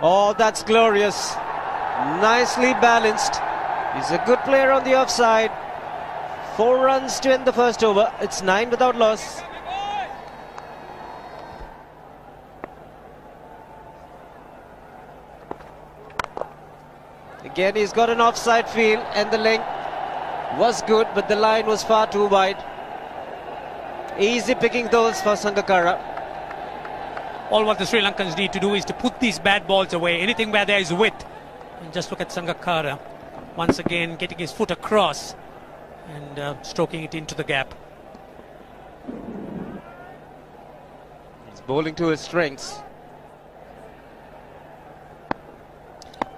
Oh, that's glorious. Nicely balanced. He's a good player on the offside. 4 runs to end the first over. It's 9 without loss. Again, he's got an offside feel, and the length was good, but the line was far too wide. Easy picking those for Sangakkara. All what the Sri Lankans need to do is to put these bad balls away. Anything where there is width. And just look at Sangakkara. Once again, getting his foot across and stroking it into the gap. He's bowling to his strengths.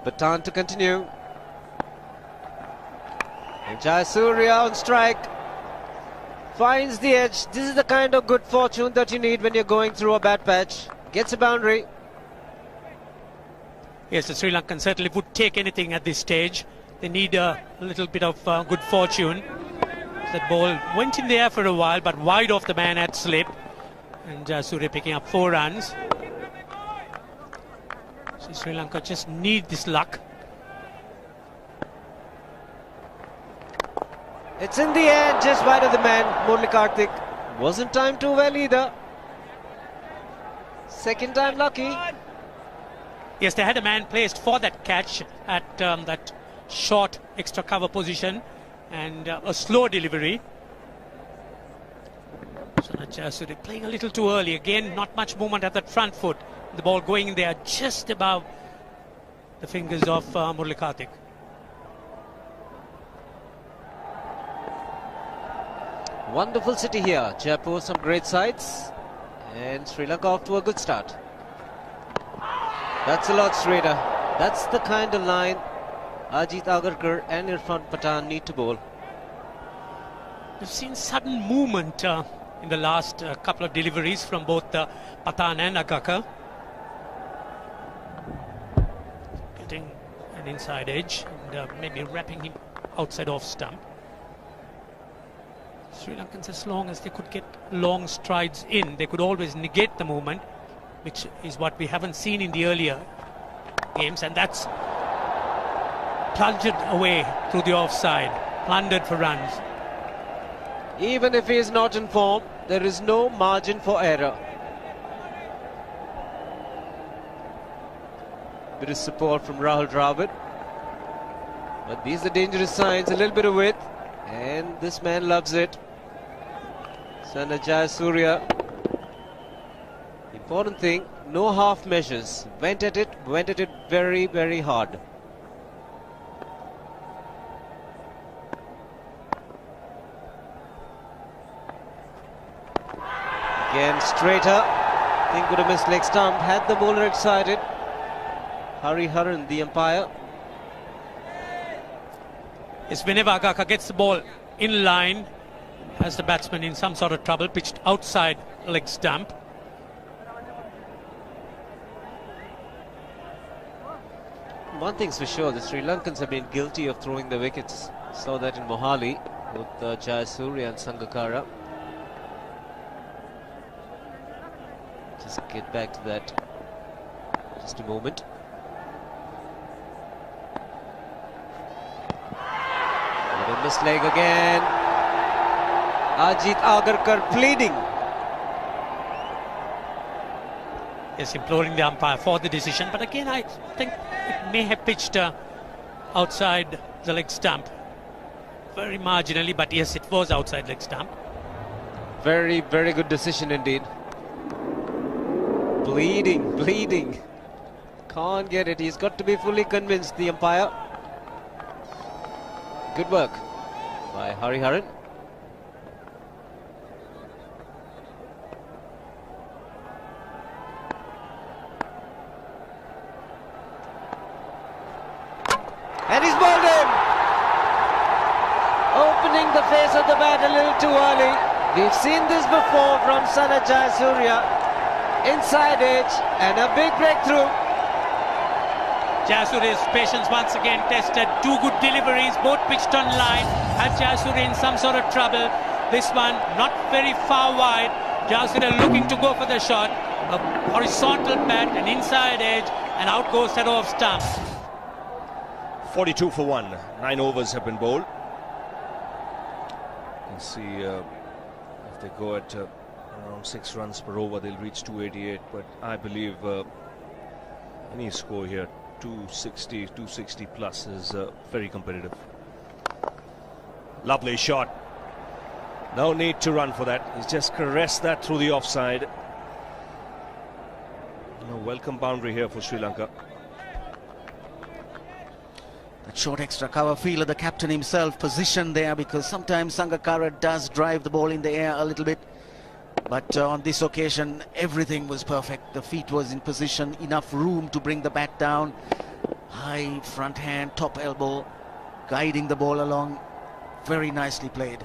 Baton to continue. And Jayasuriya on strike. Finds the edge. This is the kind of good fortune that you need when you're going through a bad patch. Gets a boundary. Yes, the Sri Lankans certainly would take anything at this stage. They need a little bit of good fortune. That ball went in the air for a while, but wide off the man at slip. And Jayasuriya picking up 4 runs. So Sri Lanka just need this luck. It's in the air, just wide of the man. Murali Karthik wasn't timed too well either. Second time lucky. Yes, they had a man placed for that catch at that short extra cover position and a slow delivery. So Jayasuriya playing a little too early. Again, not much movement at that front foot. The ball going in there just above the fingers of Murali Karthik. Wonderful city here. Jaipur, some great sights. And Sri Lanka off to a good start. That's a lot straighter. That's the kind of line Ajit Agarkar and Irfan Pathan need to bowl. We've seen sudden movement in the last couple of deliveries from both Pathan and Agarkar. Getting an inside edge and maybe wrapping him outside off stump. Sri Lankans, as long as they could get long strides in, they could always negate the movement, which is what we haven't seen in the earlier games, and that's plunged away through the offside, plundered for runs. Even if he is not in form, there is no margin for error. Bit of support from Rahul Dravid, but these are dangerous signs. A little bit of width, and this man loves it. Sana Jayasuriya. Important thing, no half measures. Went at it very, very hard. Again, straighter. Think would have missed leg stump. Had the bowler excited. Hari Haran, the umpire. Yes, whenever Agarkar gets the ball in line, has the batsman in some sort of trouble, pitched outside leg stump. One thing's for sure, the Sri Lankans have been guilty of throwing the wickets. Saw that in Mohali with Jayasuriya and Sangakkara. Just get back to that just a moment. A missed leg again. Ajit Agarkar pleading. Yes, imploring the umpire for the decision, but again I think it may have pitched outside the leg stump. Very marginally, but yes, it was outside leg stump. Very, very good decision indeed. Bleeding. Can't get it. He's got to be fully convinced, the umpire. Good work by Hari Haran. And he's bowled him. Opening the face of the bat a little too early. We've seen this before from Sana Jayasuriya. Inside edge and a big breakthrough. Jayasuriya's patience once again tested. 2 good deliveries, both pitched on line. Had Jayasuriya in some sort of trouble. This one not very far wide. Jayasuriya looking to go for the shot. A horizontal bat, an inside edge, and out goes that off stump. 42 for 1. 9 overs have been bowled. You can see if they go at around 6 runs per over, they'll reach 288. But I believe any score here, 260, 260 plus, is very competitive. Lovely shot. No need to run for that. He's just caressed that through the offside. A welcome boundary here for Sri Lanka. That short extra cover fielder, the captain himself, positioned there, because sometimes Sangakkara does drive the ball in the air a little bit. But on this occasion, everything was perfect. The feet was in position, enough room to bring the bat down. High front hand, top elbow, guiding the ball along. Very nicely played.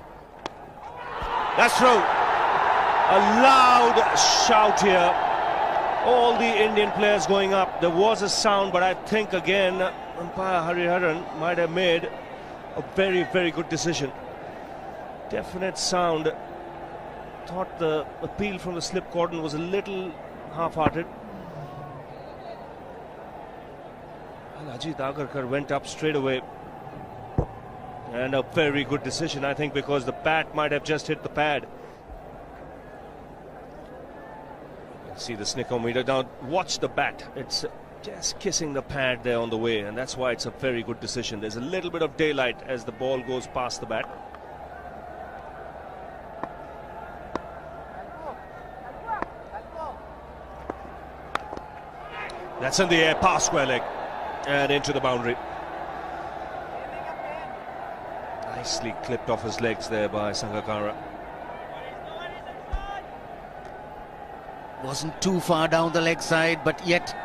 That's through. A loud shout here. All the Indian players going up. There was a sound, but I think again umpire Hariharan might have made a very, very good decision. Definite sound. Thought the appeal from the slip cordon was a little half-hearted. Ajit Agarkar went up straight away. And a very good decision, I think, because the bat might have just hit the pad. You can see the snickometer. Now watch the bat. It's just kissing the pad there on the way, and that's why it's a very good decision. There's a little bit of daylight as the ball goes past the bat. That's in the air, past square leg and into the boundary. Nicely clipped off his legs there by Sangakkara. Wasn't too far down the leg side, but yet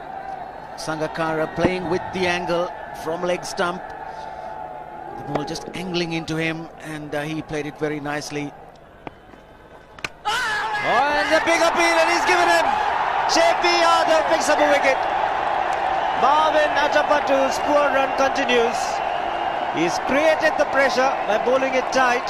Sangakkara playing with the angle from leg stump. The ball just angling into him, and he played it very nicely. Oh, and the big appeal, and he's given him. JP Yadav picks up a wicket. Marvin Atapattu's poor run continues. He's created the pressure by bowling it tight.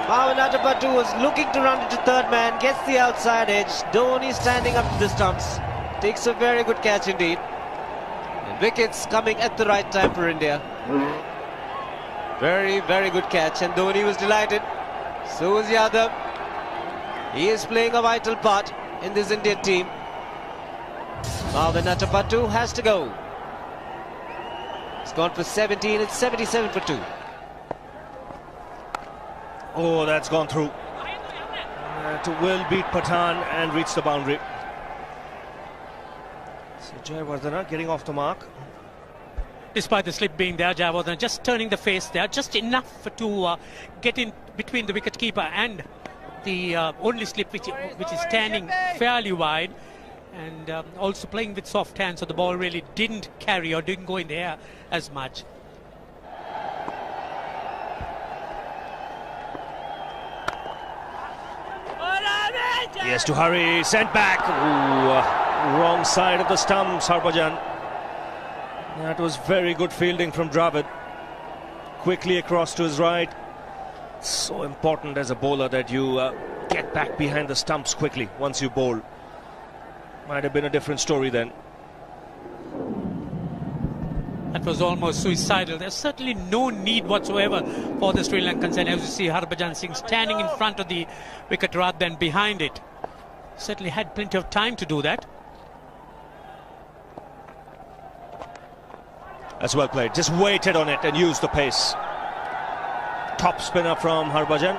Marvin Atapattu was looking to run into third man, gets the outside edge. Dhoni standing up to the stumps. Takes a very good catch indeed. And wickets coming at the right time for India. Very, very good catch, and Dhoni was delighted. So was Yadav. He is playing a vital part in this Indian team. Marvin Atapattu has to go. It's gone for 17, it's 77 for 2. Oh, that's gone through. To will beat Pathan and reach the boundary. So Jayawardene getting off the mark. Despite the slip being there, Jayawardene just turning the face there, just enough to get in between the wicketkeeper and the only slip which is standing fairly wide, and also playing with soft hands, so the ball really didn't carry or didn't go in the air as much. He has to hurry, sent back. Ooh, wrong side of the stumps, Harbhajan. That was very good fielding from Dravid. Quickly across to his right. So important as a bowler that you get back behind the stumps quickly once you bowl. Might have been a different story then. That was almost suicidal. There's certainly no need whatsoever for the Sri Lankans, and as you see Harbhajan Singh standing in front of the wicket rather than behind it. Certainly had plenty of time to do that. That's well played. Just waited on it and used the pace. Top spinner from Harbhajan.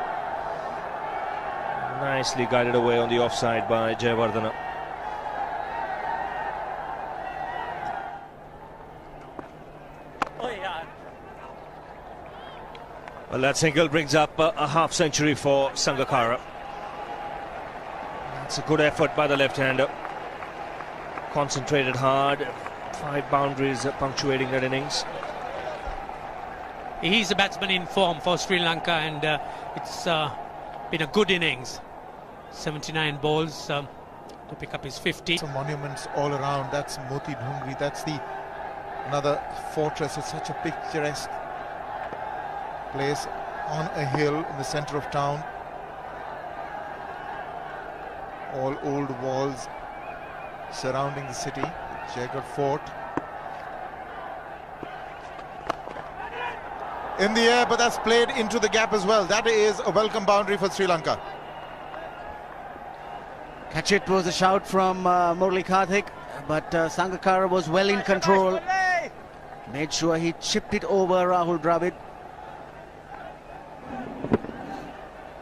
Nicely guided away on the offside by Jayawardene. Well, that single brings up a half century for Sangakkara. That's a good effort by the left-hander. Concentrated hard. 5 boundaries punctuating that innings. He's a batsman in form for Sri Lanka, and it's been a good innings. 79 balls to pick up his 50. Some monuments all around. That's Moti Dhungri. That's another fortress. It's such a picturesque place on a hill in the center of town. all old walls surrounding the city, Jaigarh Fort. In the air, but that's played into the gap as well. That is a welcome boundary for Sri Lanka. Catch it was a shout from Murali Karthik, but Sangakkara was well in control. Made sure he chipped it over Rahul Dravid.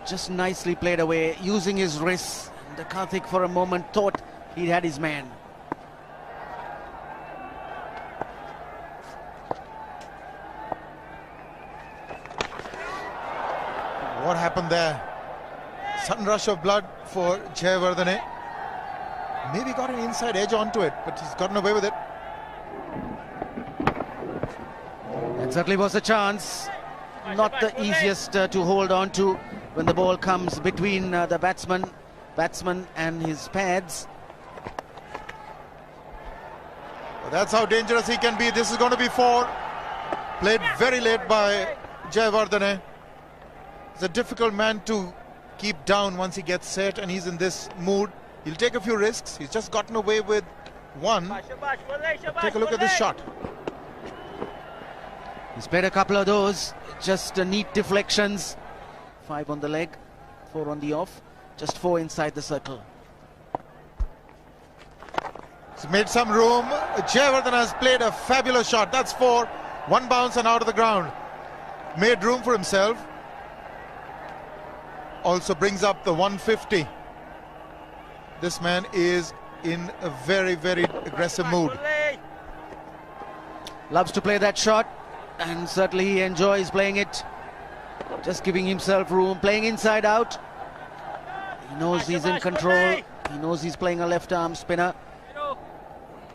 Just nicely played away, using his wrists. And Karthik for a moment thought he had his man. What happened there? Sudden rush of blood for Jayawardene. Maybe got an inside edge onto it, but he's gotten away with it. That certainly was a chance. Not the easiest to hold on to when the ball comes between the batsman and his pads. Well, that's how dangerous he can be. This is going to be 4. Played very late by Jayawardene. He's a difficult man to keep down once he gets set and he's in this mood. He'll take a few risks. He's just gotten away with 1. Take a look at this shot. He's played a couple of those, just neat deflections. 5 on the leg, 4 on the off, just 4 inside the circle. He's made some room. Jayawardene has played a fabulous shot. That's 4. 1 bounce and out of the ground. Made room for himself. Also brings up the 150. This man is in a very, very aggressive mood. Loves to play that shot, and certainly he enjoys playing it. Just giving himself room, playing inside out. He knows he's in control. He knows he's playing a left arm spinner.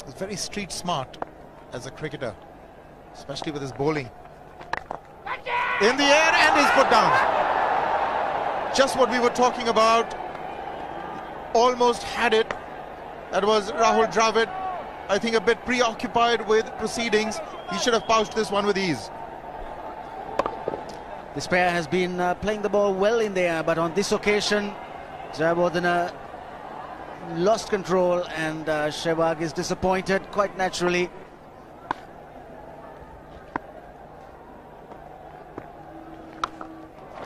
He's very street smart as a cricketer, especially with his bowling. In the air, and he's put down. Just what we were talking about. Almost had it. That was Rahul Dravid. I think a bit preoccupied with proceedings. He should have pouched this one with ease. This pair has been playing the ball well in the air, but on this occasion, Jayawardene lost control, and Sehwag is disappointed, quite naturally.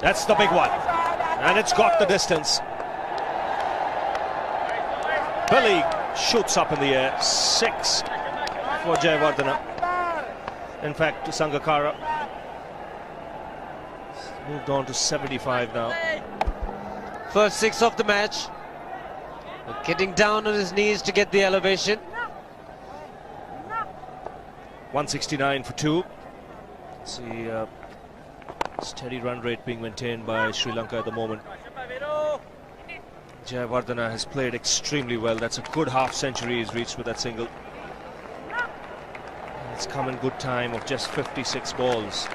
That's the big one. And it's got the distance. Billy shoots up in the air. 6 for Jayawardene. In fact, Sangakkara moved on to 75 now. First 6 of the match. Getting down on his knees to get the elevation. 169 for 2. See, steady run rate being maintained by Sri Lanka at the moment. Jayawardene has played extremely well. That's a good half century he's reached with that single. It's come in good time of just 56 balls.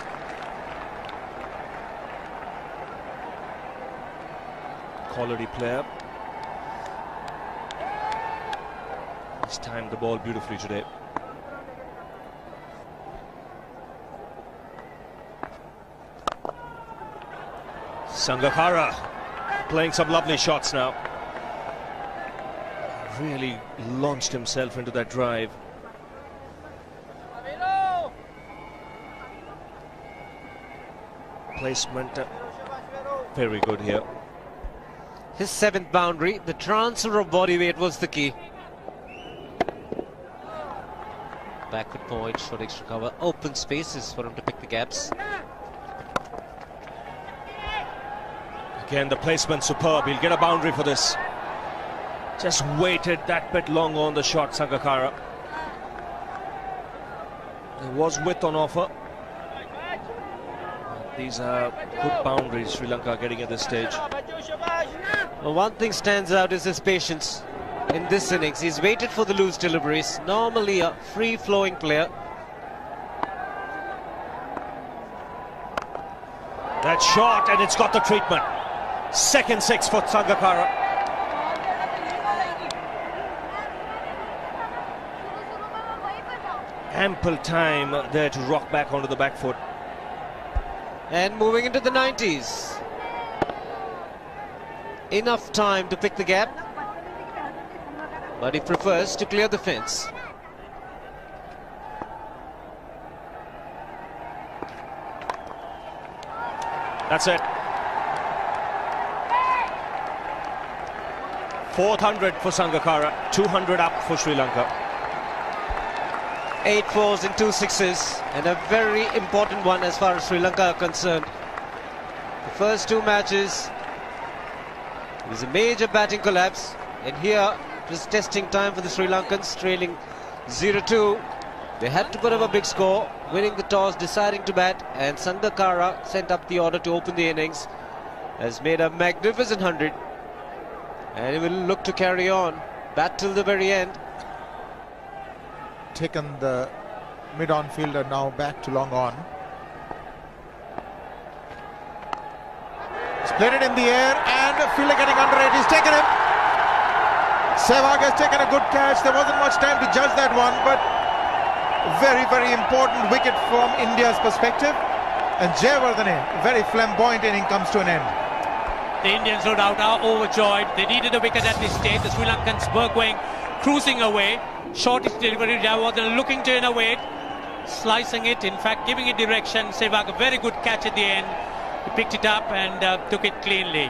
Quality player. He's timed the ball beautifully today. Sangakkara playing some lovely shots now. Really launched himself into that drive. Placement very good here. His 7th boundary. The transfer of body weight was the key. Backward point, short extra cover, open spaces for him to pick the gaps. Again, the placement superb. He'll get a boundary for this. Just waited that bit long on the shot, Sangakkara. There was width on offer. These are good boundaries Sri Lanka are getting at this stage. Well, one thing stands out is his patience in this innings. He's waited for the loose deliveries. Normally a free-flowing player. That shot, and it's got the treatment. Second 6 for Sangakkara. Ample time there to rock back onto the back foot. And moving into the 90s. Enough time to pick the gap. but he prefers to clear the fence. That's it. 400 for Sangakkara, 200 up for Sri Lanka. 8 fours and 2 sixes, and a very important one as far as Sri Lanka are concerned. The first 2 matches, it was a major batting collapse, and here it was testing time for the Sri Lankans, trailing 0-2. They had to put up a big score, winning the toss, deciding to bat, and Sangakkara sent up the order to open the innings, has made a magnificent 100, and he will look to carry on, bat till the very end. Taken the mid-on fielder now back to long on. He's played it in the air and the fielder getting under it. He's taken him. Sehwag has taken a good catch. There wasn't much time to judge that one, but very, very important wicket from India's perspective. And Jayawardene, very flamboyant inning, comes to an end. The Indians, no doubt, are overjoyed. They needed a wicket at this stage. The Sri Lankans were going, cruising away. Shortish delivery, Jayawardene looking to innovate, slicing it, in fact giving it direction. Sehwag, a very good catch at the end. He picked it up and took it cleanly.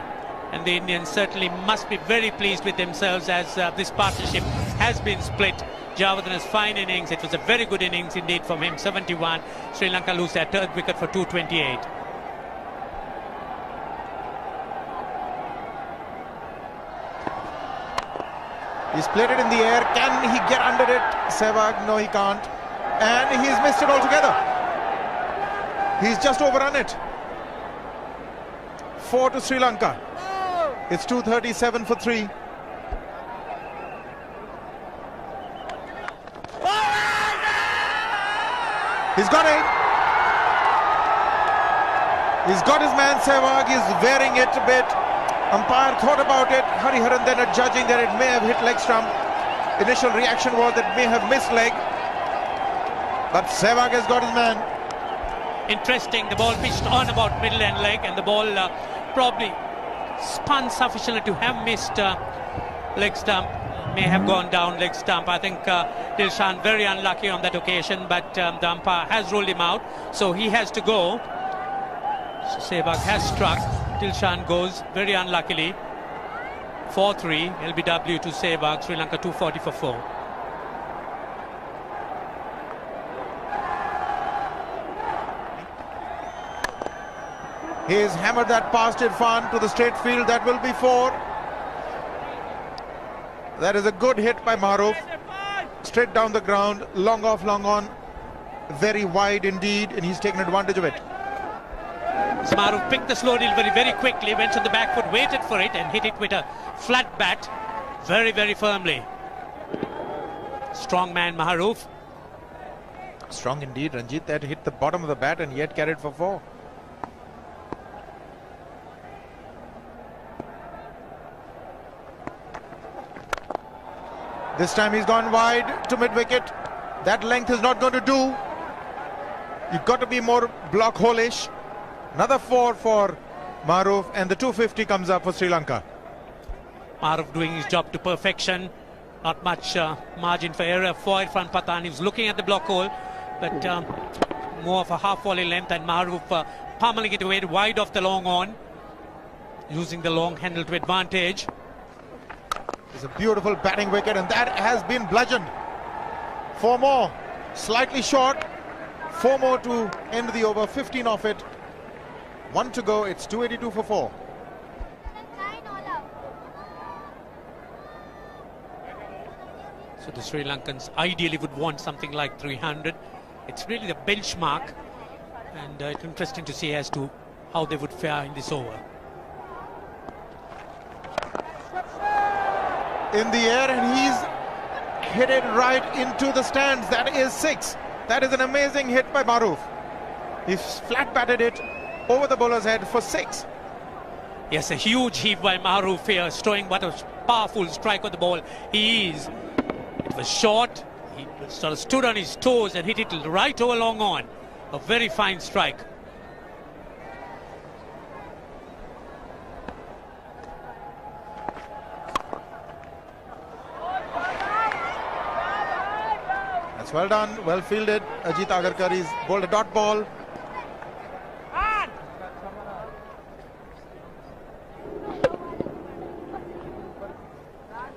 And the Indians certainly must be very pleased with themselves as this partnership has been split. Jayawardene's fine innings, it was a very good innings indeed from him, 71. Sri Lanka lose their 3rd wicket for 228. He's played it in the air. Can he get under it? Sehwag, no he can't. And he's missed it altogether. He's just overrun it. 4 to Sri Lanka. It's 237 for 3. He's got it. He's got his man Sehwag. He's wearing it a bit. Umpire thought about it. Hariharan then judging that it may have hit leg stump. Initial reaction was that it may have missed leg. But Sehwag has got his man. Interesting, the ball pitched on about middle end leg, and the ball probably spun sufficiently to have missed leg stump. May have gone down leg stump. I think Dilshan very unlucky on that occasion, but the umpire has ruled him out, so he has to go. So Sehwag has struck. Dilshan goes very unluckily. 4-3 LBW to Sehwag. Sri Lanka 240 for 4. He's hammered that past Irfan to the straight field. That will be 4. That is a good hit by Maruf. Straight down the ground, long off, long on. Very wide indeed, and he's taken advantage of it. Maruf picked the slow delivery very quickly, went on the back foot, waited for it and hit it with a flat bat very, very firmly. Strong man Maruf. Strong indeed, Ranjit. That hit the bottom of the bat and yet carried for 4. This time he's gone wide to mid-wicket. That length is not going to do. You've got to be more block hole-ish. Another 4 for Maruf, and the 250 comes up for Sri Lanka. Maruf doing his job to perfection. Not much margin for error for Irfan Pathan. He was looking at the block hole, but more of a half volley length, and Maruf pummeling it away wide off the long on, using the long handle to advantage. It's a beautiful batting wicket, and that has been bludgeoned. 4 more, slightly short. 4 more to end the over, 15 off it. 1 to go, it's 282 for 4. So the Sri Lankans ideally would want something like 300. It's really the benchmark, and it's interesting to see as to how they would fare in this over. In the air, and he's hit it right into the stands. That is 6. That is an amazing hit by Maruf. He's flat batted it over the bowler's head for 6. Yes, a huge heave by Maruf here, showing what a powerful strike on the ball he is. It was short. He sort of stood on his toes and hit it right over long on. A very fine strike. That's well done, well fielded. Ajit Agarkar is bowled a dot ball.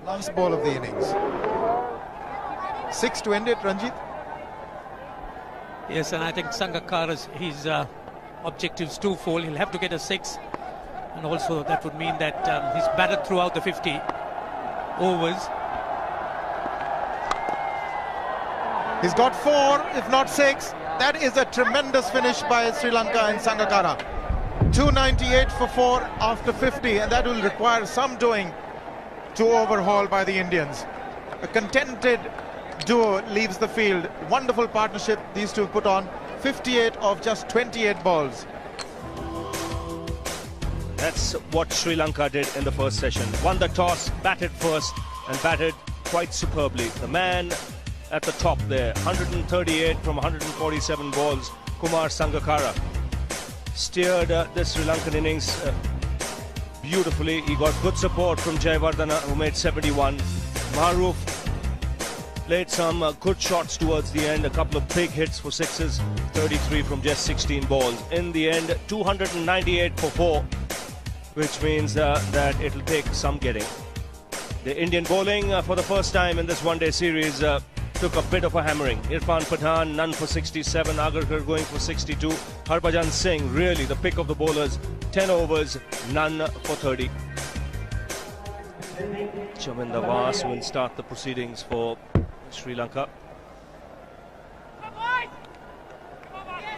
Last ball of the innings. 6 to end it, Ranjit. Yes, and I think Sangakkara's his objectives twofold. He'll have to get a 6, and also that would mean that he's batted throughout the 50 overs. He's got 4, if not 6. That is a tremendous finish by Sri Lanka and Sangakkara. 298 for 4 after 50, and that will require some doing to overhaul by the Indians. A contented duo leaves the field. Wonderful partnership these two put on. 58 of just 28 balls. That's what Sri Lanka did in the first session. Won the toss, batted first, and batted quite superbly. The man at the top there, 138 from 147 balls, Kumar Sangakkara, steered this Sri Lankan innings beautifully. He got good support from Jayawardena, who made 71. Maroof played some good shots towards the end, a couple of big hits for sixes, 33 from just 16 balls. In the end, 298 for 4, which means that it'll take some getting. The Indian bowling for the first time in this one-day series took a bit of a hammering. Irfan Pathan, none for 67, Agarkar going for 62. Harbhajan Singh, really the pick of the bowlers, 10 overs, none for 30. Chaminda Vas will start the proceedings for Sri Lanka.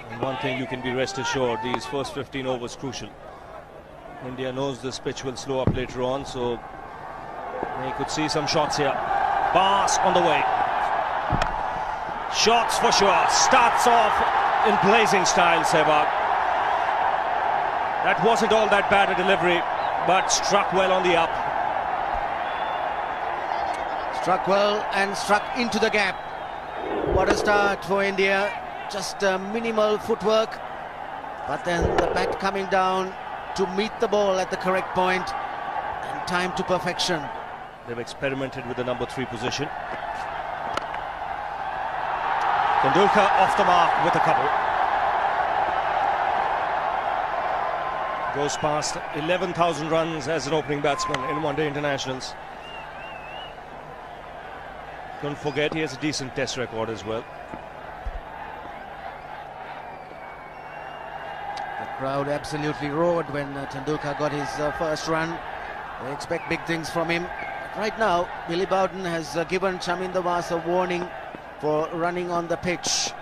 And one thing you can be rest assured, these first 15 overs crucial. India knows this pitch will slow up later on, so they could see some shots here. Vas on the way. Shots for sure. Starts off in blazing style, Sehwag. That wasn't all that bad a delivery, but struck well on the up. Struck well and struck into the gap. What a start for India. Just minimal footwork, but then the bat coming down to meet the ball at the correct point and time to perfection. They've experimented with the number 3 position. Tendulkar off the mark with a couple. Goes past 11,000 runs as an opening batsman in one-day internationals. Don't forget, he has a decent test record as well. The crowd absolutely roared when Tendulkar got his first run. They expect big things from him. But right now, Billy Bowden has given Chaminda Vas a warning for running on the pitch.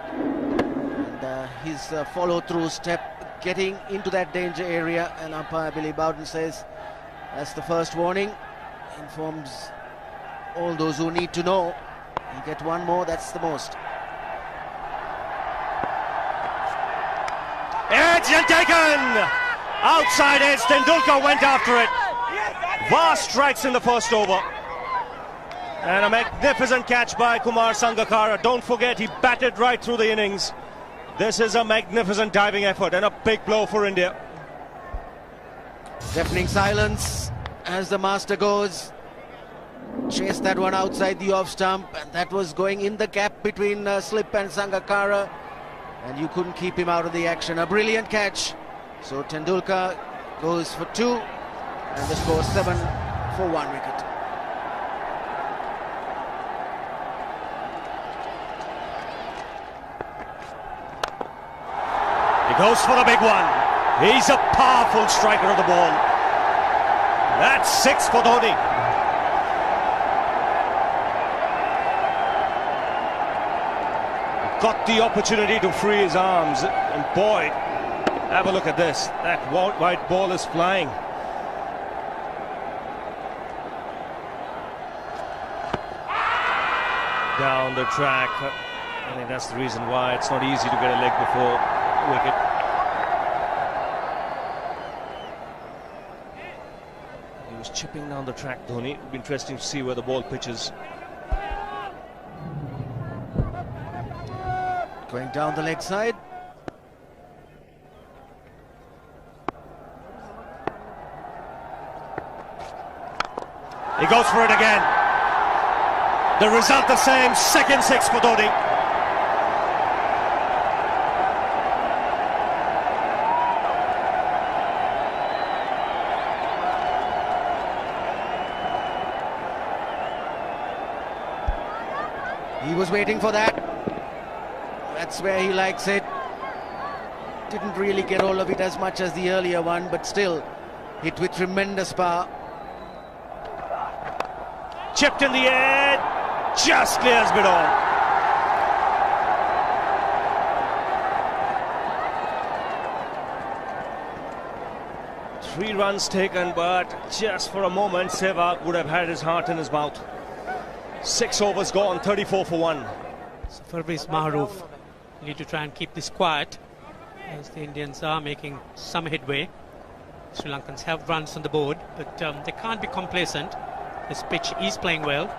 And his follow-through step getting into that danger area, and umpire Billy Bowden says that's the first warning. Informs all those who need to know. You get one more, that's the most. Edge and taken! Outside edge, Tendulkar went after it. Vas strikes in the first over. And a magnificent catch by Kumar Sangakkara. Don't forget, he batted right through the innings. This is a magnificent diving effort and a big blow for India. Deafening silence as the master goes. Chased that one outside the off stump, and that was going in the gap between Slip and Sangakkara, and you couldn't keep him out of the action. A brilliant catch. So Tendulkar goes for 2, and the score 7 for 1 wicket. He goes for the big one. He's a powerful striker of the ball. That's 6 for Dhoni. Got the opportunity to free his arms, and boy, have a look at this. That white ball is flying. Down the track. I think that's the reason why it's not easy to get a leg before wicket. He was chipping down the track, Dhoni. It'll be interesting to see where the ball pitches. Going down the leg side. He goes for it again. The result the same, second six for Dhoni. He was waiting for that. That's where he likes it. Didn't really get all of it as much as the earlier one, but still hit with tremendous power. Chipped in the air, just clears it all. Three runs taken, but just for a moment, Sehwag would have had his heart in his mouth. 6 overs gone, 34 for 1. So Farbis Mahroof need to try and keep this quiet as the Indians are making some headway. Sri Lankans have runs on the board, but they can't be complacent. This pitch is playing well.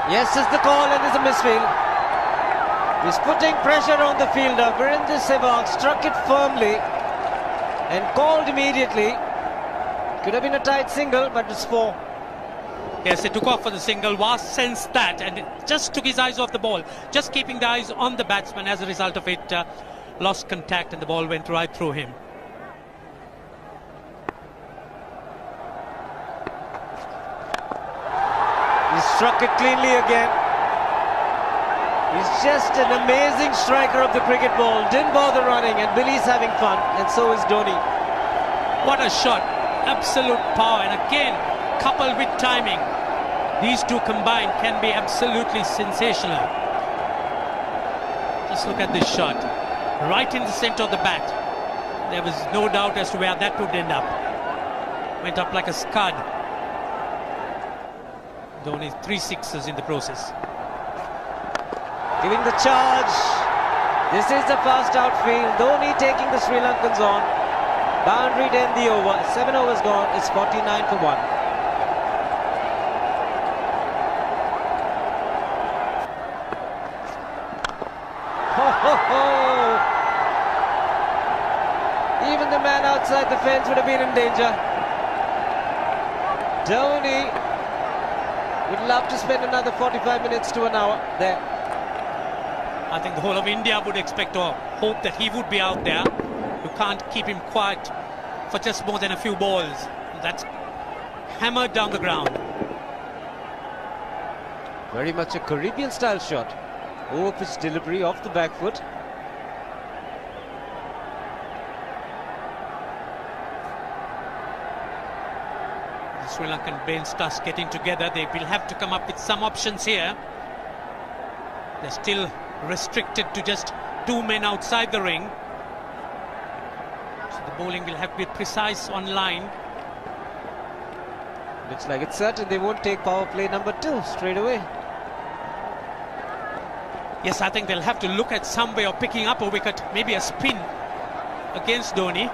Yes is the call, and it's a misfield. He's putting pressure on the fielder. Virendra Sehwag struck it firmly and called immediately. Could have been a tight single, but it's 4. Yes, he took off for the single, was sensed that, and it just took his eyes off the ball. Just keeping the eyes on the batsman. As a result of it, lost contact and the ball went right through him. He struck it cleanly again. He's just an amazing striker of the cricket ball. Didn't bother running, and Billy's having fun, and so is Dhoni. What a shot. Absolute power, and again, coupled with timing, these two combined can be absolutely sensational. Just look at this shot, right in the center of the bat. There was no doubt as to where that would end up. Went up like a scud. Dhoni 3 sixes in the process. Giving the charge. This is the fast outfield. Dhoni taking the Sri Lankans on. Boundary to end the over. 7 overs gone. It's 49 for 1. Even the man outside the fence would have been in danger. Dhoni would love to spend another 45 minutes to an hour there. I think the whole of India would expect or hope that he would be out there. You can't keep him quiet for just more than a few balls. That's hammered down the ground. Very much a Caribbean style shot. Over pitch delivery off the back foot. The Sri Lankan bench starts getting together. They will have to come up with some options here. They're still restricted to just 2 men outside the ring. So the bowling will have to be precise on line. Looks like it's certain they won't take power play number 2 straight away. Yes, I think they'll have to look at some way of picking up a wicket, maybe a spin against Dhoni.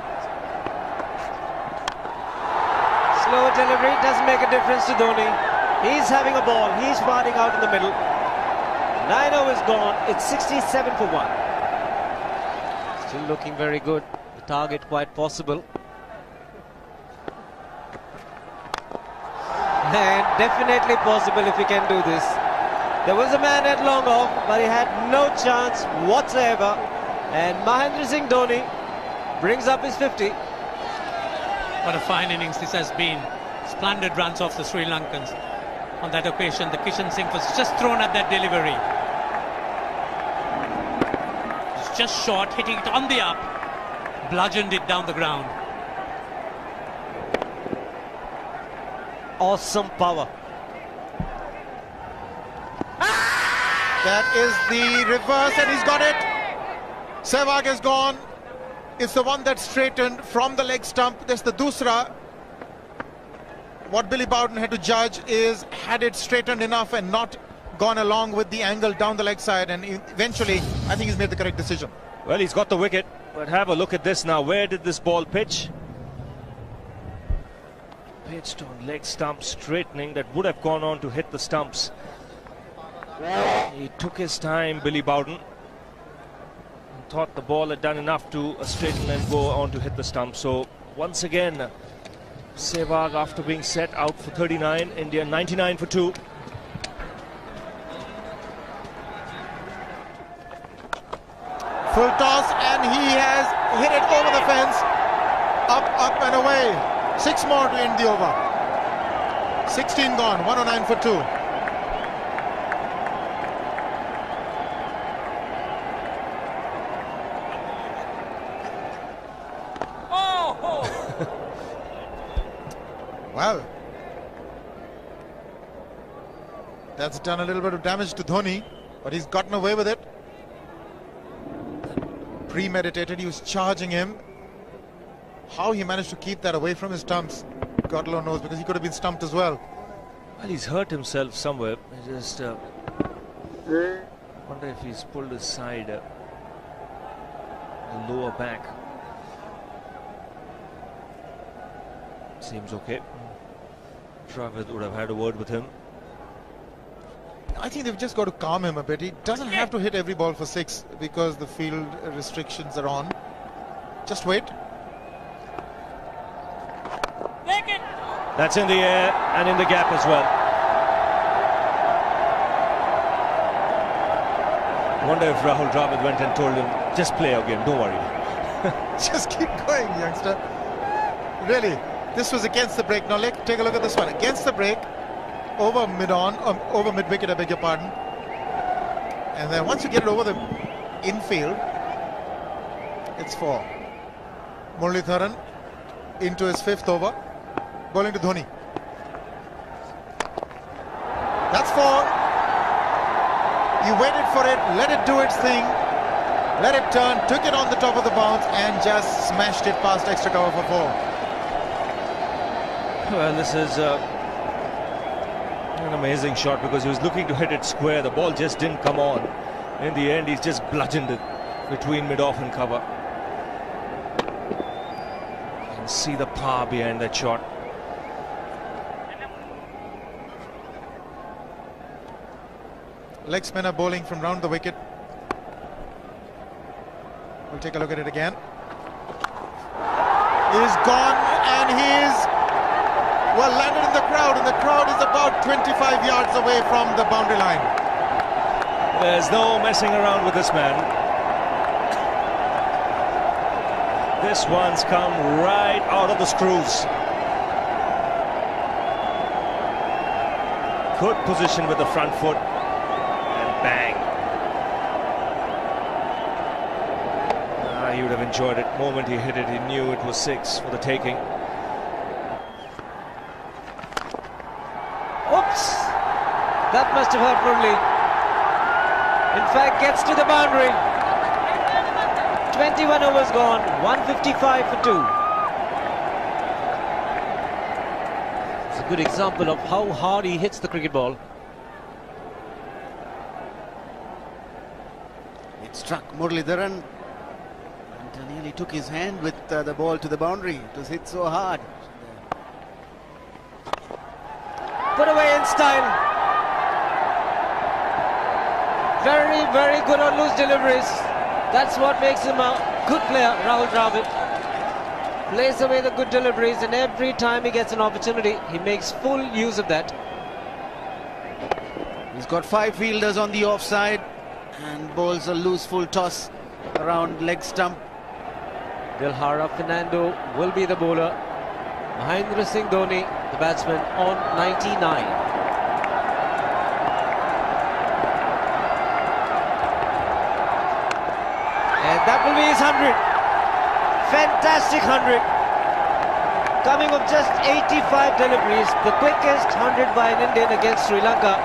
Slow delivery doesn't make a difference to Dhoni. He's having a ball. He's batting out in the middle. 9 overs gone. It's 67 for 1. Still looking very good. The target quite possible. And definitely possible if he can do this. There was a man at long off, but he had no chance whatsoever. And Mahendra Singh Dhoni brings up his 50. What a fine innings this has been. Splendid runs off the Sri Lankans. On that occasion, the Kishan Singh was just thrown at that delivery. It's just short, hitting it on the up, bludgeoned it down the ground. Awesome power. That is the reverse, and he's got it. Sehwag is gone. It's the one that's straightened from the leg stump. That's the dusra. What Billy Bowden had to judge is had it straightened enough and not gone along with the angle down the leg side, and eventually I think he's made the correct decision. Well, he's got the wicket, but have a look at this now. Where did this ball pitch? Pitched on leg stump, straightening. That would have gone on to hit the stumps. He took his time, Billy Bowden, and thought the ball had done enough to straighten and go on to hit the stump. So once again, Sehwag, after being set, out for 39. India 99 for 2. Full toss, and he has hit it over the fence. Up and away. 6 more to end the over. 16 gone, 109 for 2. Well, that's done a little bit of damage to Dhoni, but he's gotten away with it. Premeditated, he was charging him. How he managed to keep that away from his stumps, God alone knows, because he could have been stumped as well. Well, he's hurt himself somewhere. I just wonder if he's pulled his side, the lower back. Seems okay. Dravid would have had a word with him. I think they've just got to calm him a bit. He doesn't have to hit every ball for 6 because the field restrictions are on. Just wait. That's in the air and in the gap as well. I wonder if Rahul Dravid went and told him, just play again, don't worry. Just keep going, youngster. Really, this was against the break. Now take a look at this one. Against the break, over mid-wicket, I beg your pardon. And then once you get it over the infield, it's 4. Muralitharan into his 5th over, bowling to Dhoni. That's 4. You waited for it, let it do its thing, let it turn, took it on the top of the bounce and just smashed it past extra cover for 4. Well, this is an amazing shot because he was looking to hit it square. The ball just didn't come on. In the end, he's just bludgeoned it between mid-off and cover. You can see the power behind that shot. Leg spinner bowling from round the wicket. We'll take a look at it again. He's gone and he's landed in the crowd, and the crowd is about 25 yards away from the boundary line. There's no messing around with this man. This one's come right out of the screws. Good position with the front foot. Bang. He would have enjoyed it. The moment he hit it, he knew it was 6 for the taking. Oops! That must have hurt Murli. In fact, gets to the boundary. 21 overs gone, 155 for 2. It's a good example of how hard he hits the cricket ball. Struck Muralitharan and nearly took his hand with the ball to the boundary. It was hit so hard. Put away in style. Very, very good on loose deliveries. That's what makes him a good player, Rahul Dravid. Plays away the good deliveries, and every time he gets an opportunity, he makes full use of that. He's got 5 fielders on the offside and bowls a loose full toss around leg stump. Dilhara Fernando will be the bowler. Mahendra Singh Dhoni, the batsman, on 99. And that will be his 100. Fantastic 100. Coming of just 85 deliveries, the quickest 100 by an Indian against Sri Lanka.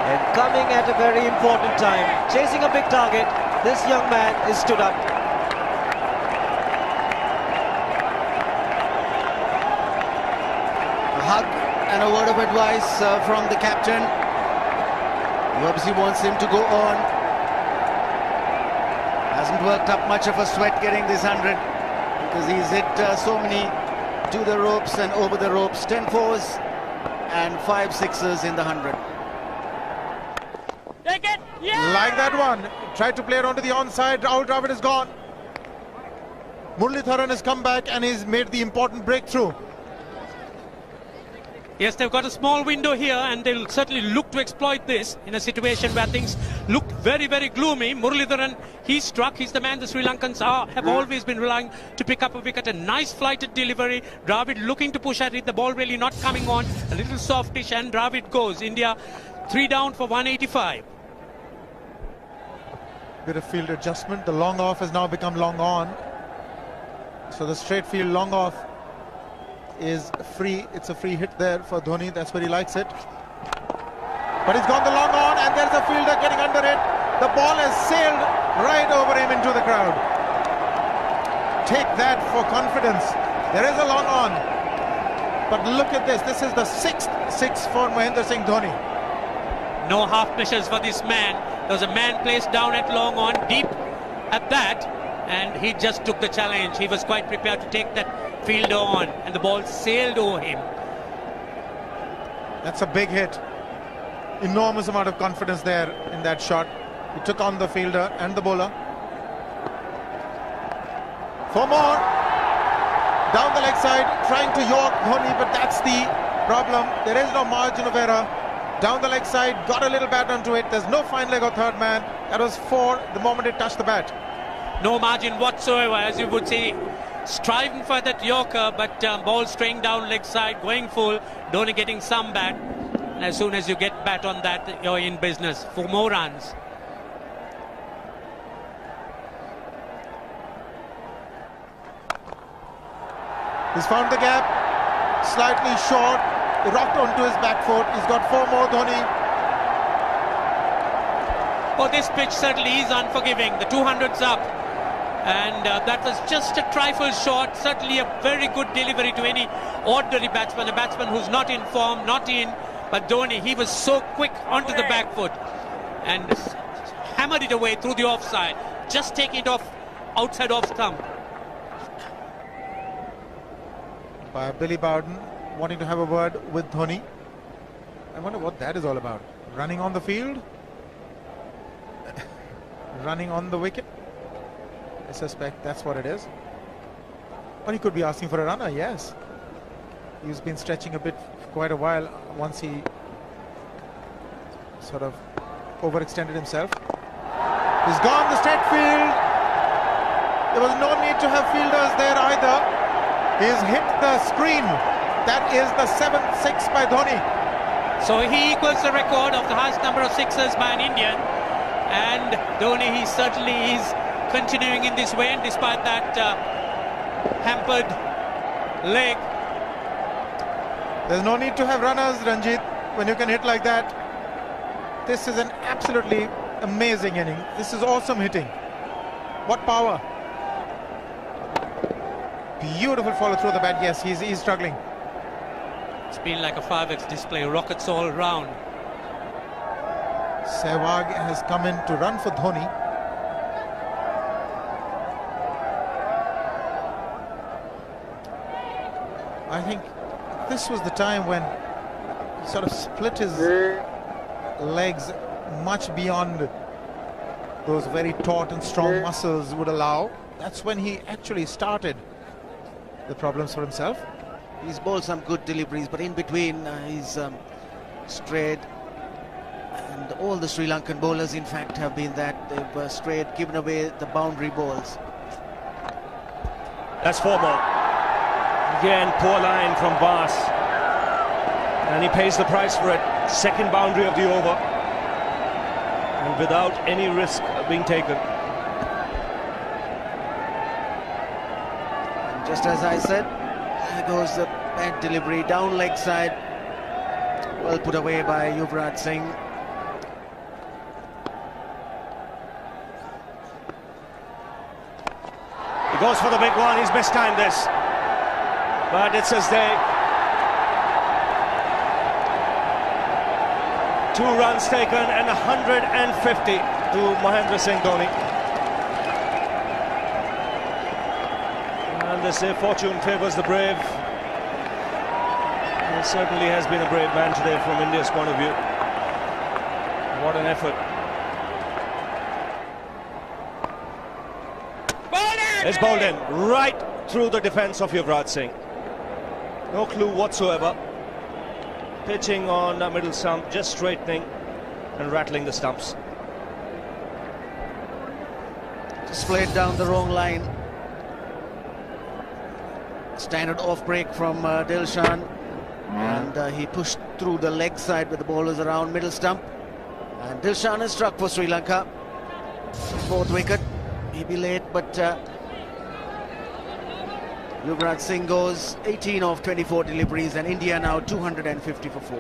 And coming at a very important time, chasing a big target, this young man is stood up. A hug and a word of advice from the captain. He obviously wants him to go on. Hasn't worked up much of a sweat getting this 100 because he's hit so many to the ropes and over the ropes. 10 fours and 5 sixes in the 100. Like that one. Tried to play it onto the onside. Rahul Dravid is gone. Muralitharan has come back and he's made the important breakthrough. Yes, they've got a small window here and they'll certainly look to exploit this in a situation where things look very, very gloomy. Muralidharan, he's struck. He's the man the Sri Lankans have always been relying to pick up a wicket. A nice flighted delivery. Dravid looking to push at it. The ball really not coming on. A little softish and Dravid goes. India 3 down for 185. Bit of field adjustment. The long off has now become long on. So the straight field long off is free. It's a free hit there for Dhoni. That's where he likes it. But he's gone the long on and there's a fielder getting under it. The ball has sailed right over him into the crowd. Take that for confidence. There is a long on. But look at this. This is the 6th 6 for Mahendra Singh Dhoni. No half measures for this man. There was a man placed down at long on, deep at that, and he just took the challenge. He was quite prepared to take that fielder on, and the ball sailed over him. That's a big hit. Enormous amount of confidence there in that shot. He took on the fielder and the bowler. 4 more. Down the leg side, trying to york Dhoni, but that's the problem. There is no margin of error. Down the leg side, got a little bat onto it. There's no fine leg or third man. That was 4 the moment it touched the bat. No margin whatsoever, as you would say. Striving for that yorker, but ball straying down leg side, going full. Dhoni getting some bat. And as soon as you get bat on that, you're in business for more runs. He's found the gap, slightly short. He rocked onto his back foot. He's got 4 more, Dhoni. Oh, this pitch certainly is unforgiving. The 200's up. And that was just a trifle short. Certainly a very good delivery to any ordinary batsman. A batsman who's not in form, not in. But Dhoni, he was so quick onto the back foot. And hammered it away through the offside. Just taking it off, outside off stump. By Billy Bowden, wanting to have a word with Dhoni. I wonder what that is all about. Running on the field? Running on the wicket? I suspect that's what it is. Or he could be asking for a runner, yes. He's been stretching a bit for quite a while once he sort of overextended himself. He's gone the straight field. There was no need to have fielders there either. He's hit the screen. That is the 7th 6 by Dhoni. So he equals the record of the highest number of sixes by an Indian. And Dhoni, he certainly is continuing in this way, and despite that hampered leg. There's no need to have runners, Ranjit, when you can hit like that. This is an absolutely amazing inning. This is awesome hitting. What power. Beautiful follow through the bat. Yes, he's struggling. It's been like a 5x display, rockets all round. Sehwag has come in to run for Dhoni. I think this was the time when he sort of split his legs much beyond those very taut and strong muscles would allow. That's when he actually started the problems for himself. He's bowled some good deliveries, but in between he's strayed. And all the Sri Lankan bowlers, in fact, have been that. They've strayed, given away the boundary balls. That's 4 more. Again, poor line from Bas. And he pays the price for it. Second boundary of the over. And without any risk being taken. And just as I said, there goes the bad delivery, down leg side. Well put away by Yuvraj Singh. He goes for the big one. He's mistimed this. But it's his day. 2 runs taken and 150 to Mahendra Singh Dhoni. And they say fortune favours the brave. He certainly has been a brave man today from India's point of view. What an effort. It's bowled in right through the defence of Yuvraj Singh. No clue whatsoever. pitching on middle stump, just straightening and rattling the stumps. Just played down the wrong line. Standard off break from Dilshan, and he pushed through the leg side with the bowlers around middle stump, and Dilshan has struck for Sri Lanka. Fourth wicket, maybe late, but Yuvraj Singh goes 18 of 24 deliveries, and India now 250 for 4.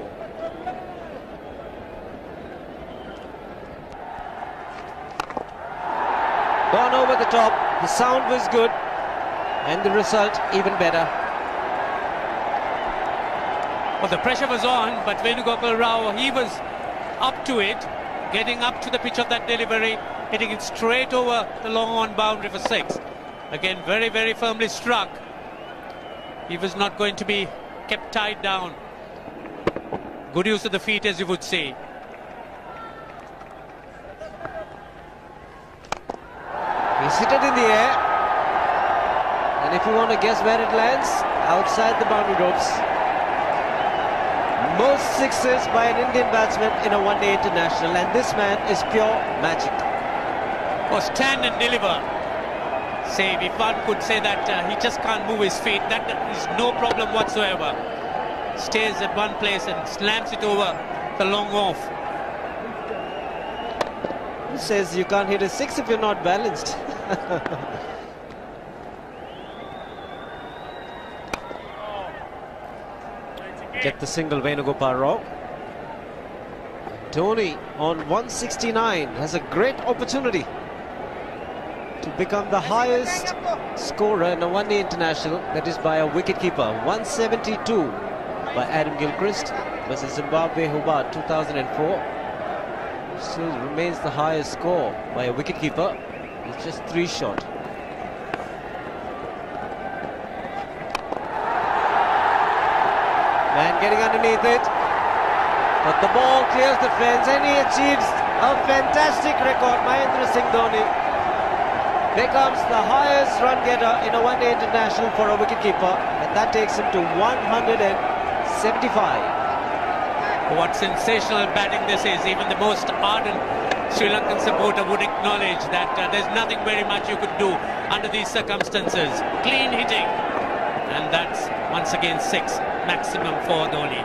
Gone over the top, the sound was good, and the result even better. Well, the pressure was on, but Venugopal Rao, he was up to it, getting up to the pitch of that delivery, hitting it straight over the long on boundary for 6. Again, very, very firmly struck. He was not going to be kept tied down. Good use of the feet, as you would say. He's hit it in the air, and if you want to guess where it lands, outside the boundary ropes. Most sixes by an Indian batsman in a one-day international, and this man is pure magic. Or stand and deliver. Say, if one could say that he just can't move his feet, that is no problem whatsoever. Stays at one place and slams it over the long off. Who says you can't hit a 6 if you're not balanced? Get the single, Venugopal Rao. Dhoni on 169 has a great opportunity to become the highest scorer in a one-day international, that is by a wicketkeeper. 172 by Adam Gilchrist versus Zimbabwe Hobart 2004. Still remains the highest score by a wicketkeeper. It's just 3 short. Man getting underneath it, but the ball clears the fence and he achieves a fantastic record. Mahendra Singh Dhoni becomes the highest run getter in a one-day international for a wicketkeeper, and that takes him to 175. What sensational batting this is. Even the most ardent Sri Lankan supporter would acknowledge that there's nothing very much you could do under these circumstances. Clean hitting, and that's once again 6 maximum for Dhoni.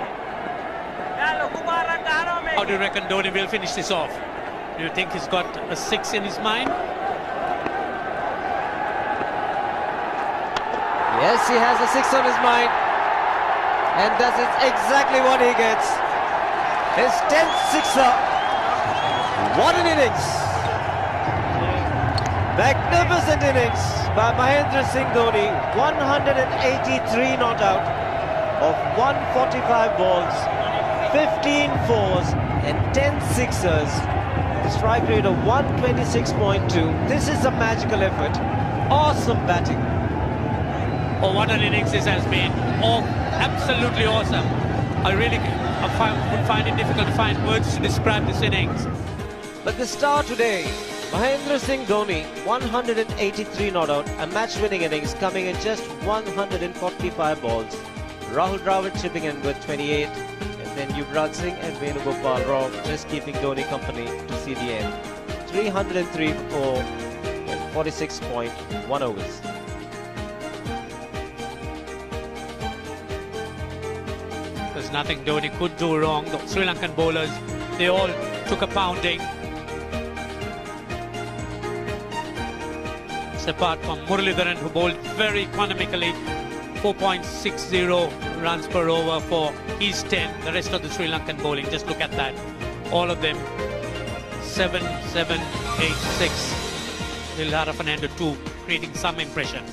How do you reckon Dhoni will finish this off? Do you think he's got a 6 in his mind? Yes, he has a 6 on his mind, and that is exactly what he gets. His 10th sixer. What an innings! Magnificent innings by Mahendra Singh Dhoni. 183 not out of 145 balls, 15 fours and 10 sixers. The strike rate of 126.2. This is a magical effort. Awesome batting. Oh, what an innings this has been. Oh, absolutely awesome. I really would find it difficult to find words to describe this innings. But the star today, Mahendra Singh Dhoni, 183 not out, a match-winning innings coming in just 145 balls. Rahul Dravid chipping in with 28, and then Yuvraj Singh and Venugopal Rao just keeping Dhoni company to see the end. 303 for 46.1 overs. There's nothing Dhoni could do wrong. The Sri Lankan bowlers, they all took a pounding. Apart from Muralidharan, who bowled very economically, 4.60 runs per over for his 10. The rest of the Sri Lankan bowling, just look at that. All of them, 7, 7, 8, 6. Lilhara Fernando 2, creating some impression.